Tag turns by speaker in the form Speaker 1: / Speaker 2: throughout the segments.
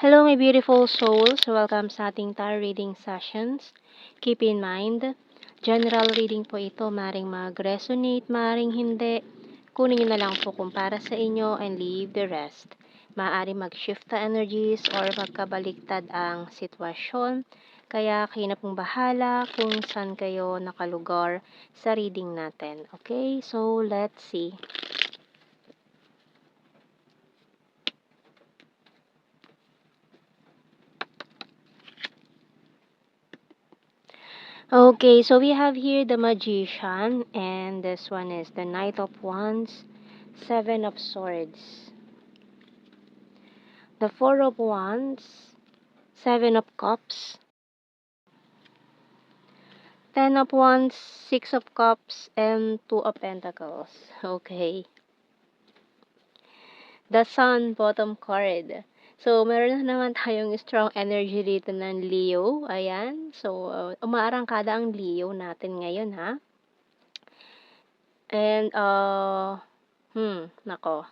Speaker 1: Hello, my beautiful souls. Welcome sa ating tarot reading sessions. Keep in mind, general reading po ito. Maring mag-resonate, maring hindi. Kunin nyo na lang po kung para sa inyo and leave the rest. Maaari mag-shift the energies or magkabaliktad ang sitwasyon. Kaya kayo na pong bahala kung saan kayo nakalugar sa reading natin. Okay, so let's see. Okay, so we have here the Magician, and this one is the Knight of Wands, Seven of Swords, the Four of Wands, Seven of Cups, Ten of Wands, Six of Cups, and Two of Pentacles. Okay. The Sun, bottom card. So, meron na naman tayong strong energy dito ng Leo. Ayan. So, umaarangkada ang Leo natin ngayon, ha? And, nako.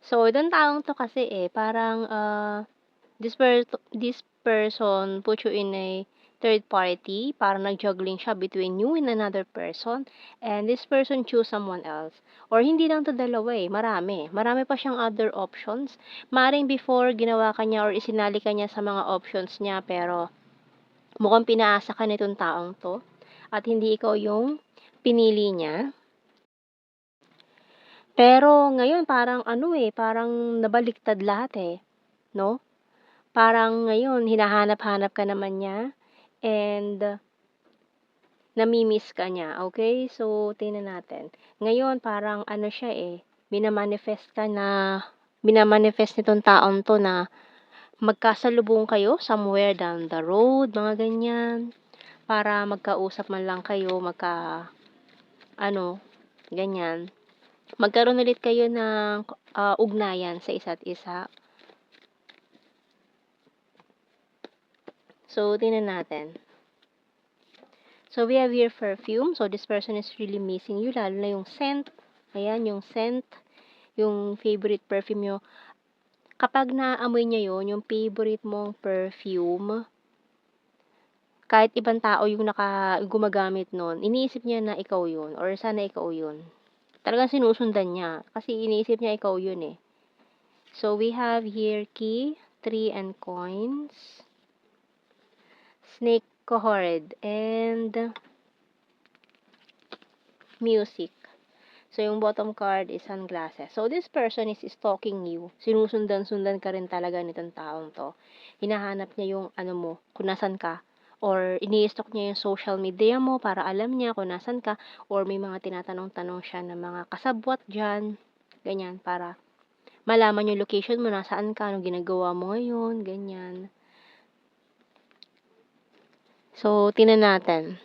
Speaker 1: So, itong taong to kasi parang, this person put you in a third party, parang nag-juggling siya between you and another person, and this person choose someone else. Or hindi lang to dalawa marami. Marami pa siyang other options. Maring before, ginawa ka niya or isinali ka niya sa mga options niya, pero mukhang pinaasa ka nitong taong to, at hindi ikaw yung pinili niya. Pero ngayon parang parang nabaliktad lahat, 'no? Parang ngayon hinahanap-hanap ka naman niya and nami-miss ka niya, okay? So, tingnan natin. Ngayon parang siya, minamanifest nitong taong 'to na magkasalubong kayo somewhere down the road, mga ganyan. Para magkausap man lang kayo, ganyan. Magkaroon ulit kayo ng ugnayan sa isa't isa. So, tingnan natin. So, we have here perfume. So, this person is really missing you. Lalo na yung scent. Ayan, yung scent. Yung favorite perfume nyo. Kapag naamoy niya yon, yung favorite mong perfume, kahit ibang tao yung gumagamit nun, iniisip niya na ikaw yun. Or sana ikaw yun. Talagang sinusundan niya. Kasi iniisip niya ikaw yun . So, we have here key, 3 and coins, snake cohort, and music. So, yung bottom card is sunglasses. So, this person is stalking you. Sinusundan-sundan ka rin talaga nitong taong to. Hinahanap niya yung mo, kung nasan ka. Or ini-stalk niya yung social media mo para alam niya kung nasan ka. Or may mga tinatanong-tanong siya ng mga kasabwat dyan. Ganyan, para malaman yung location mo, nasaan ka, anong ginagawa mo ngayon, ganyan. So, tingnan natin.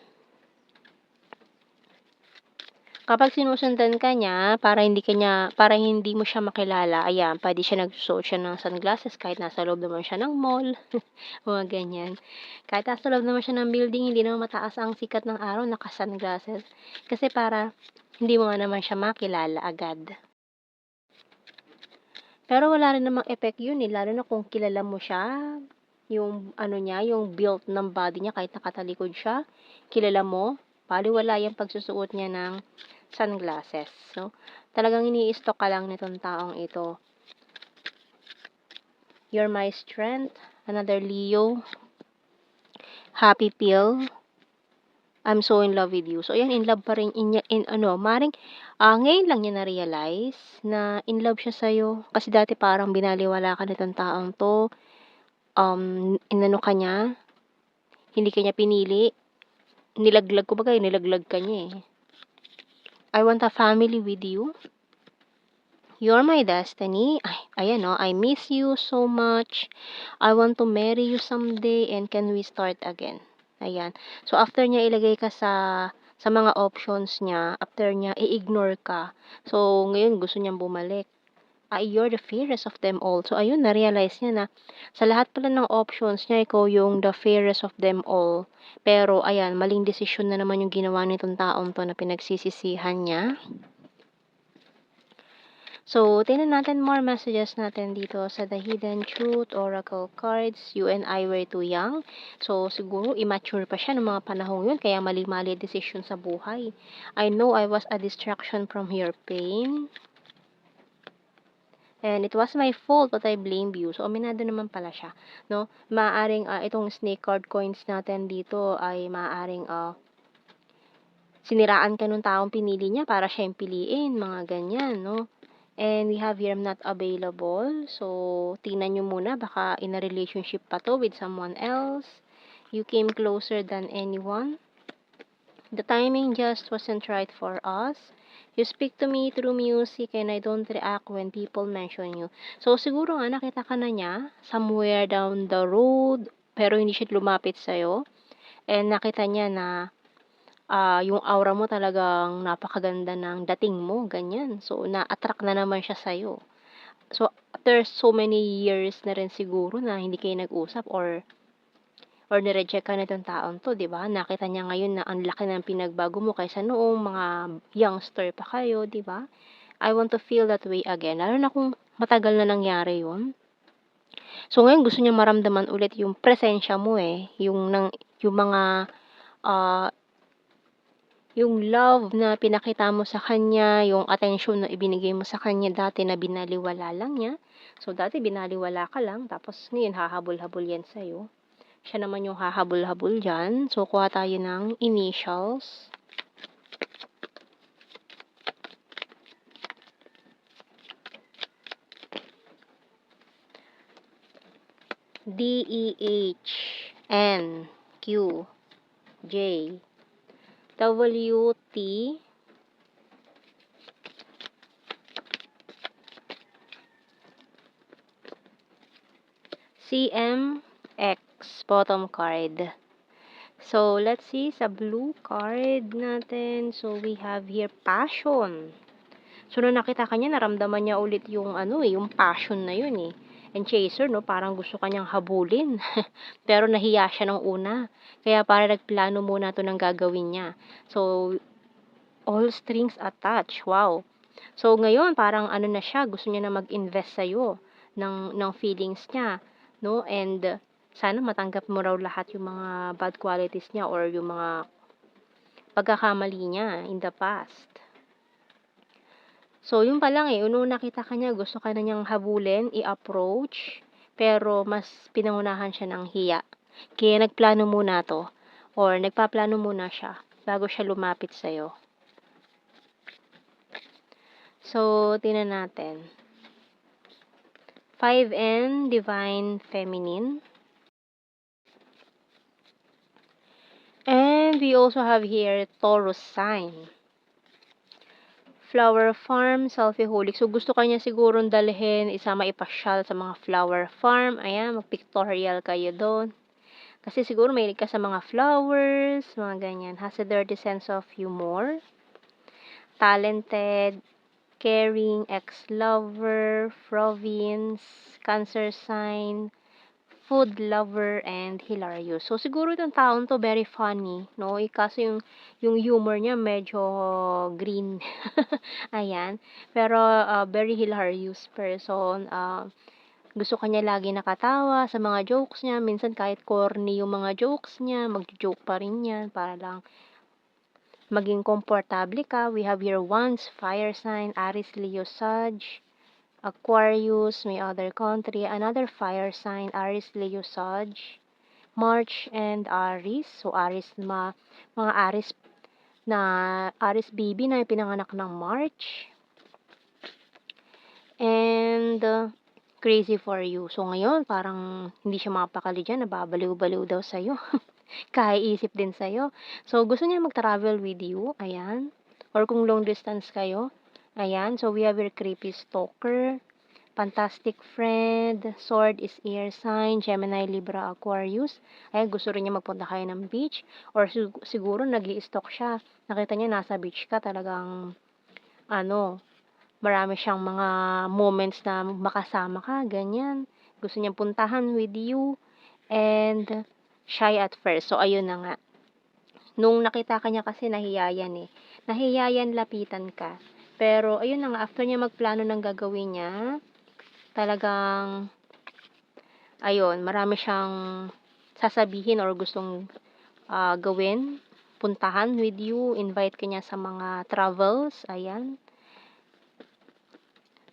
Speaker 1: Kapag sinusundan ka niya, para hindi mo siya makilala, ayan, pwede siya nagsusuot siya ng sunglasses kahit nasa loob naman siya ng mall, mga ganyan. Kahit nasa loob naman siya ng building, hindi naman mataas ang sikat ng araw, naka-sunglasses. Kasi para hindi mo nga naman siya makilala agad. Pero wala rin namang effect yun lalo na kung kilala mo siya, yung niya, yung build ng body niya kahit nakatalikod siya, kilala mo, baliwala yung pagsusuot niya ng sunglasses. So, talagang ini-stalk ka lang nitong taong ito. You're my strength, another Leo, happy pill, I'm so in love with you. So, ayan, in love pa rin, maring, ngayon lang niya na-realize na in love siya sa'yo. Kasi dati parang binaliwala ka nitong taong to, inano ka niya, hindi ka niya pinili, nilaglag ka niya . I want a family with you. You're my destiny. Ay, ayan I miss you so much. I want to marry you someday and can we start again? Ayan. So, after niya ilagay ka sa mga options niya, after niya i-ignore ka. So, ngayon gusto niyang bumalik. You're the fairest of them all. So, ayun, na-realize niya na sa lahat pala ng options niya, ikaw yung the fairest of them all. Pero, ayan, maling desisyon na naman yung ginawa nitong taong to na pinagsisisihan niya. So, tingnan natin more messages natin dito sa The Hidden Truth Oracle Cards. You and I were too young. So, siguro immature pa siya ng mga panahong yun, kaya mali-mali decision sa buhay. I know I was a distraction from your pain. And it was my fault, but I blame you. So, aminado naman pala siya, no? Maaaring itong snake card coins natin dito ay maaaring siniraan ka nung taong pinili niya para siya yung piliin, mga ganyan, no? And we have here, I'm not available. So, tingnan nyo muna, baka in a relationship pa to with someone else. You came closer than anyone. The timing just wasn't right for us. You speak to me through music and I don't react when people mention you. So, siguro nga nakita ka na niya somewhere down the road, pero hindi siya lumapit sa'yo. And nakita niya na yung aura mo talagang napakaganda ng dating mo, ganyan. So, na-attract na naman siya sa'yo. So, after so many years na rin siguro na hindi kayo nag-usap or nireject ka nitong taong to, di ba? Nakita niya ngayon na ang laki ng pinagbago mo kaysa noong mga youngster pa kayo, di ba? I want to feel that way again. Lalo na kung matagal na nangyari yun. So, ngayon gusto niya maramdaman ulit yung presensya mo yung mga yung love na pinakita mo sa kanya, yung attention na ibinigay mo sa kanya dati na binaliwala lang niya. So, dati binaliwala ka lang, tapos ngayon hahabol-habol yan sa'yo. Siya naman yung hahabol-habol dyan. So, kuha tayo ng initials. D, E, H, N, Q, J, W, T, C, M, X, bottom card. So, let's see sa blue card natin. So, we have here passion. So, nung nakita kanya, naramdaman niya ulit yung yung passion na yun eh. And chaser, no, parang gusto kanyang habulin. Pero nahiya siya nung una. Kaya para nagplano muna to ng gagawin niya. So, all strings attached. Wow. So, ngayon, parang na siya, gusto niya na mag-invest sa'yo ng feelings niya, no? And, sana matanggap mo raw lahat yung mga bad qualities niya or yung mga pagkakamali niya in the past. So, yun pa lang nung nakita ka niya, gusto ka na niyang habulin, i-approach, pero mas pinangunahan siya ng hiya. Kaya nagplano muna to, or nagpaplano muna siya, bago siya lumapit sa'yo. So, tingnan natin. 5N, Divine Feminine. And we also have here Taurus sign. Flower farm, selfie-holic. So, gusto kanya sigurong dalhin, isama ipasyal sa mga flower farm. Ayan, mag-pictorial kayo doon. Kasi siguro mahilig ka sa mga flowers, mga ganyan. Has a dirty sense of humor. Talented, caring, ex-lover, province, cancer sign, food lover, and hilarious. So, siguro itong taon to very funny, no? Kaso yung humor niya medyo green. Ayan. Pero, very hilarious person. Gusto kanya lagi nakatawa sa mga jokes niya. Minsan kahit corny yung mga jokes niya, mag-joke pa rin yan para lang maging komportable ka. We have here Wands, fire sign, Aries, Leo, Sag, Aquarius, may other country, another fire sign, Aries, Leo, Sag, March, and Aries. So, Aries, mga Aries baby na pinanganak ng March. And, crazy for you. So, ngayon, parang hindi siya makapakali dyan, nababaliw-baliw daw sa'yo. Kaiisip din sa'yo. So, gusto niya mag-travel with you. Ayan. Or kung long distance kayo. Ayan. So, we have your creepy stalker. Fantastic friend. Sword is air sign. Gemini, Libra, Aquarius. Ayan. Gusto rin niya magpunta kayo ng beach. Or siguro nag-i-stalk siya. Nakita niya nasa beach ka. Talagang marami siyang mga moments na makasama ka. Ganyan. Gusto niyang puntahan with you. And shy at first. So, ayun na nga. Nung nakita ka niya kasi nahiya yan Nahiya yan lapitan ka. Pero, ayun na nga, after niya magplano ng gagawin niya, talagang, ayun, marami siyang sasabihin or gustong gawin, puntahan with you, invite ka niya sa mga travels, ayan.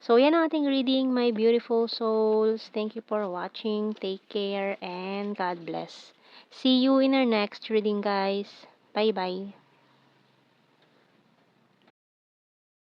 Speaker 1: So, yan ang ating reading, my beautiful souls. Thank you for watching. Take care and God bless. See you in our next reading, guys. Bye-bye.